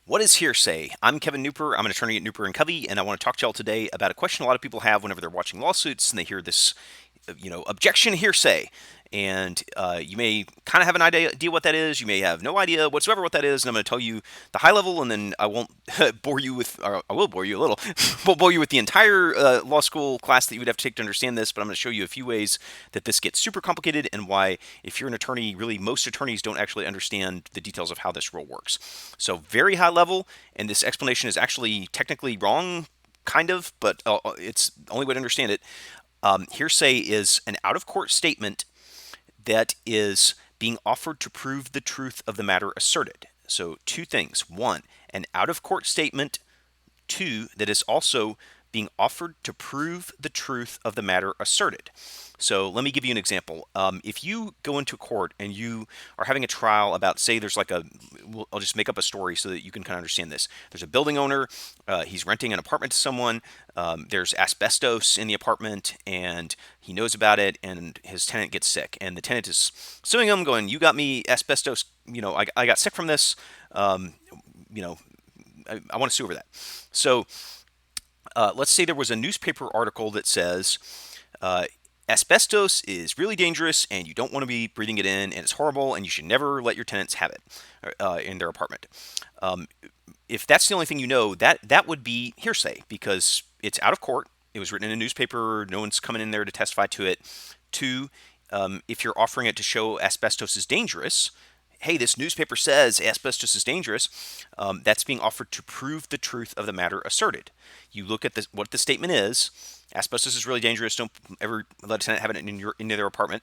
What is hearsay? I'm Kevin Kneupper. I'm an attorney at Kneupper and Covey, and I want to talk to y'all today about a question a lot of people have whenever they're watching lawsuits and they hear this, objection hearsay. And you may kind of have an idea what that is. You may have no idea whatsoever what that is. And I'm going to tell you the high level, and then I won't bore you with, or I will bore you a little, will bore you with the entire law school class that you would have to take to understand this. But I'm going to show you a few ways that this gets super complicated and why, if you're an attorney, really most attorneys don't actually understand the details of how this rule works. So very high level, and this explanation is actually technically wrong, kind of, but it's the only way to understand it. Hearsay is an out-of-court statement that is being offered to prove the truth of the matter asserted. So, two things. One, an out-of-court statement. Two, that is also being offered to prove the truth of the matter asserted. So let me give you an example. If you go into court and you are having a trial about, say, there's like I'll just make up a story so that you can kind of understand this. There's a building owner, he's renting an apartment to someone, there's asbestos in the apartment, and he knows about it, and his tenant gets sick, and the tenant is suing him, going, "You got me asbestos, I got sick from this, you know, I want to sue over that." So let's say there was a newspaper article that says, asbestos is really dangerous and you don't want to be breathing it in, and it's horrible and you should never let your tenants have it in their apartment. If that's the only thing you know, that would be hearsay because it's out of court. It was written in a newspaper. No one's coming in there to testify to it. Two, if you're offering it to show asbestos is dangerous, hey, this newspaper says asbestos is dangerous, that's being offered to prove the truth of the matter asserted. You look at what the statement is. Asbestos is really dangerous. Don't ever let a tenant have it in their apartment.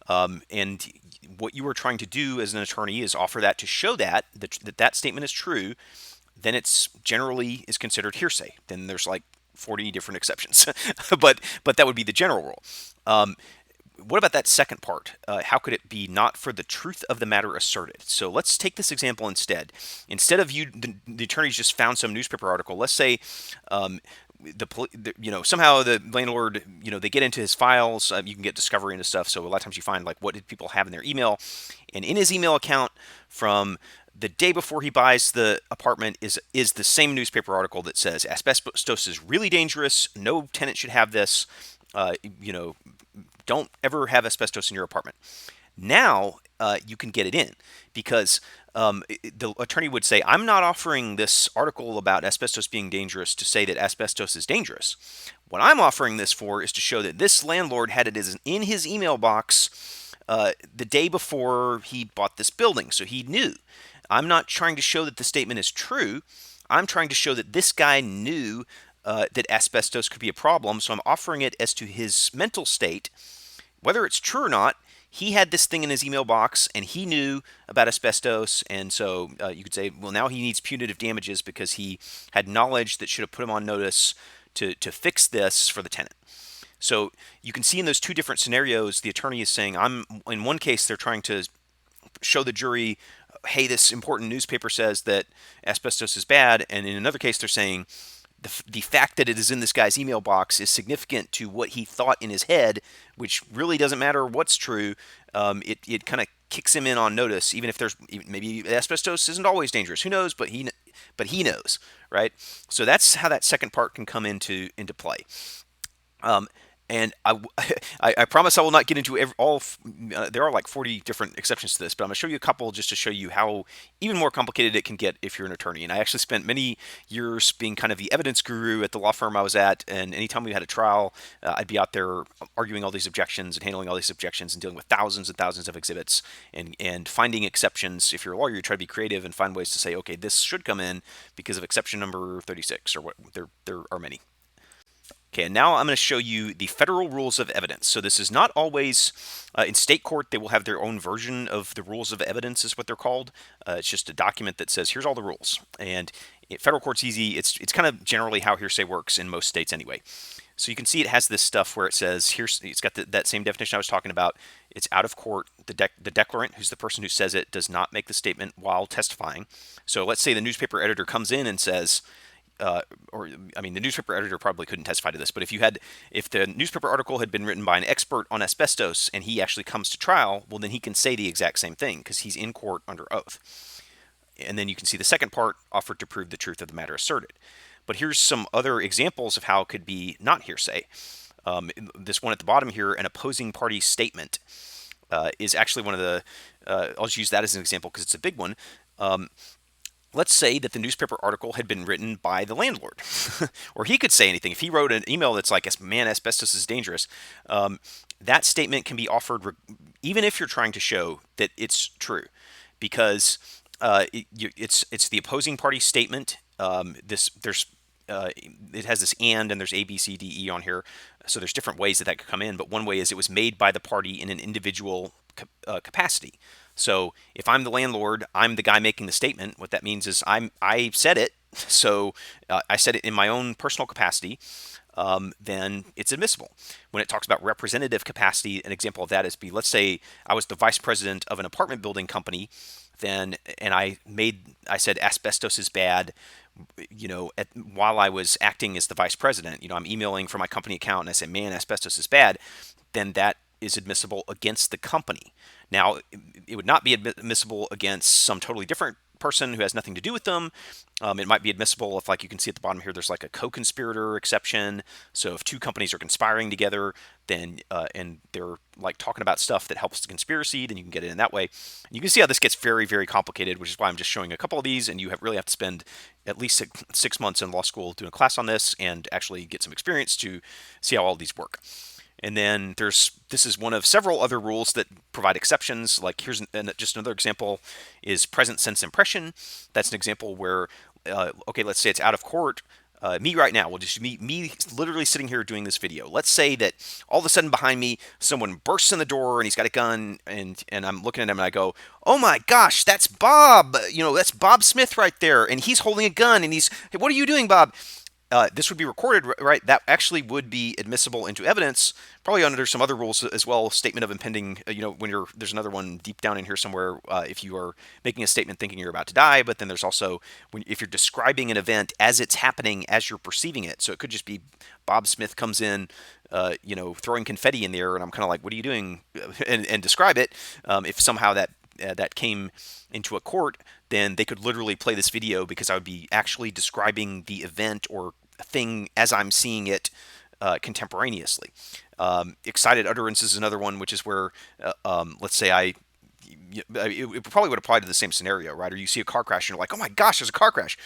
And what you are trying to do as an attorney is offer that to show that statement is true. Then it's generally is considered hearsay. Then there's like 40 different exceptions, but that would be the general rule. What about that second part? How could it be not for the truth of the matter asserted? So let's take this example instead. Instead of the attorneys just found some newspaper article. Let's say somehow the landlord, they get into his files. You can get discovery into stuff. So a lot of times you find like what did people have in their email, and in his email account from the day before he buys the apartment is the same newspaper article that says asbestos is really dangerous. No tenant should have this. Don't ever have asbestos in your apartment. Now you can get it in because the attorney would say, I'm not offering this article about asbestos being dangerous to say that asbestos is dangerous. What I'm offering this for is to show that this landlord had it in his email box the day before he bought this building, so he knew. I'm not trying to show that the statement is true. I'm trying to show that this guy knew that asbestos could be a problem, so I'm offering it as to his mental state. Whether it's true or not, he had this thing in his email box and he knew about asbestos, and so you could say, well, now he needs punitive damages because he had knowledge that should have put him on notice to fix this for the tenant. So you can see in those two different scenarios, the attorney is saying, in one case, they're trying to show the jury, hey, this important newspaper says that asbestos is bad, and in another case, they're saying, the fact that it is in this guy's email box is significant to what he thought in his head, which really doesn't matter what's true. It kind of kicks him in on notice, even if maybe asbestos isn't always dangerous. Who knows? But he knows, right? So that's how that second part can come into play. And I promise I will not get into all. There are like 40 different exceptions to this, but I'm going to show you a couple just to show you how even more complicated it can get if you're an attorney. And I actually spent many years being kind of the evidence guru at the law firm I was at. And anytime we had a trial, I'd be out there arguing all these objections and handling all these objections and dealing with thousands and thousands of exhibits and finding exceptions. If you're a lawyer, you try to be creative and find ways to say, okay, this should come in because of exception number 36 or what. There are many. Okay, and now I'm going to show you the federal rules of evidence. So this is not always, in state court, they will have their own version of the rules of evidence is what they're called. It's just a document that says, here's all the rules. And federal court's easy. It's kind of generally how hearsay works in most states anyway. So you can see it has this stuff where it says, it's got that same definition I was talking about. It's out of court. The declarant, who's the person who says it, does not make the statement while testifying. So let's say the newspaper editor comes in and says, the newspaper editor probably couldn't testify to this, but if the newspaper article had been written by an expert on asbestos and he actually comes to trial, well, then he can say the exact same thing because he's in court under oath. And then you can see the second part, offered to prove the truth of the matter asserted. But here's some other examples of how it could be not hearsay. This one at the bottom here, an opposing party statement, is actually one of the, I'll just use that as an example because it's a big one. Let's say that the newspaper article had been written by the landlord, or he could say anything. If he wrote an email that's like, man, asbestos is dangerous, that statement can be offered even if you're trying to show that it's true, because it's the opposing party statement. It has this and there's A, B, C, D, E on here. So there's different ways that could come in, but one way is it was made by the party in an individual capacity. So if I'm the landlord, I'm the guy making the statement. What that means is I said it. So I said it in my own personal capacity. Then it's admissible. When it talks about representative capacity, an example of that is let's say I was the vice president of an apartment building company, and I said asbestos is bad, while I was acting as the vice president. I'm emailing from my company account and I say, man, asbestos is bad. Then that is admissible against the company. Now, it would not be admissible against some totally different person who has nothing to do with them. It might be admissible if, like you can see at the bottom here, there's like a co-conspirator exception. So if two companies are conspiring together, then and they're like talking about stuff that helps the conspiracy, then you can get it in that way. And you can see how this gets very, very complicated, which is why I'm just showing a couple of these, and you really have to spend at least 6 months in law school doing a class on this and actually get some experience to see how all these work. And then this is one of several other rules that provide exceptions. Like here's just another example is present sense impression. That's an example where, okay, let's say it's out of court. Me right now, we'll just me literally sitting here doing this video. Let's say that all of a sudden behind me, someone bursts in the door and he's got a gun, and I'm looking at him and I go, oh my gosh, that's Bob. That's Bob Smith right there, and he's holding a gun and hey, what are you doing, Bob? This would be recorded, right? That actually would be admissible into evidence, probably under some other rules as well. Statement of impending, when there's another one deep down in here somewhere. If you are making a statement thinking you're about to die, but then there's also if you're describing an event as it's happening, as you're perceiving it. So it could just be Bob Smith comes in, throwing confetti in the air, and I'm kind of like, what are you doing? And describe it. If somehow that came into a court, then they could literally play this video because I would be actually describing the event or thing as I'm seeing it contemporaneously. Excited utterance is another one, which is where, let's say it probably would apply to the same scenario, right? Or you see a car crash and you're like, oh my gosh, there's a car crash.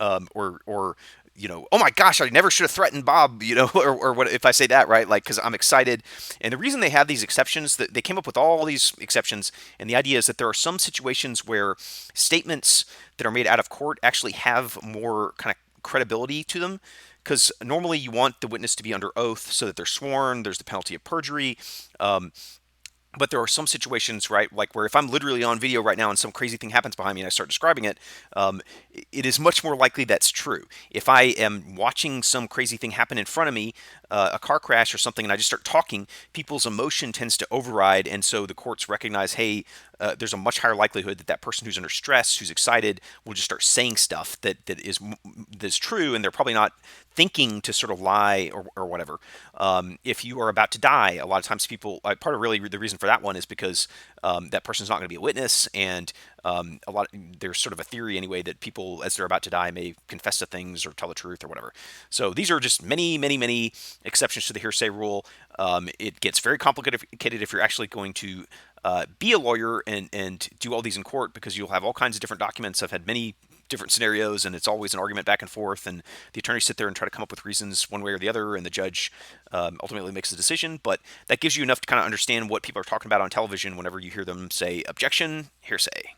Or oh my gosh, I never should have threatened Bob, or what if I say that, right? Like, because I'm excited. And the reason they have these exceptions, that they came up with all these exceptions, and the idea is that there are some situations where statements that are made out of court actually have more kind of credibility to them. Because normally you want the witness to be under oath so that they're sworn, there's the penalty of perjury. But there are some situations, right, like where if I'm literally on video right now and some crazy thing happens behind me and I start describing it, it is much more likely that's true. If I am watching some crazy thing happen in front of me, a car crash or something, and I just start talking, people's emotion tends to override, and so the courts recognize, hey, there's a much higher likelihood that person who's under stress, who's excited, will just start saying stuff that is true, and they're probably not thinking to sort of lie or whatever. If you are about to die, a lot of times people, part of really the reason for that one is because that person's not going to be a witness, and there's sort of a theory anyway that people, as they're about to die, may confess to things or tell the truth or whatever. So these are just many, many, many exceptions to the hearsay rule. It gets very complicated if you're actually going to be a lawyer and do all these in court, because you'll have all kinds of different documents. I've had many different scenarios, and it's always an argument back and forth, and the attorneys sit there and try to come up with reasons one way or the other, and the judge ultimately makes a decision. But that gives you enough to kind of understand what people are talking about on television whenever you hear them say objection, hearsay.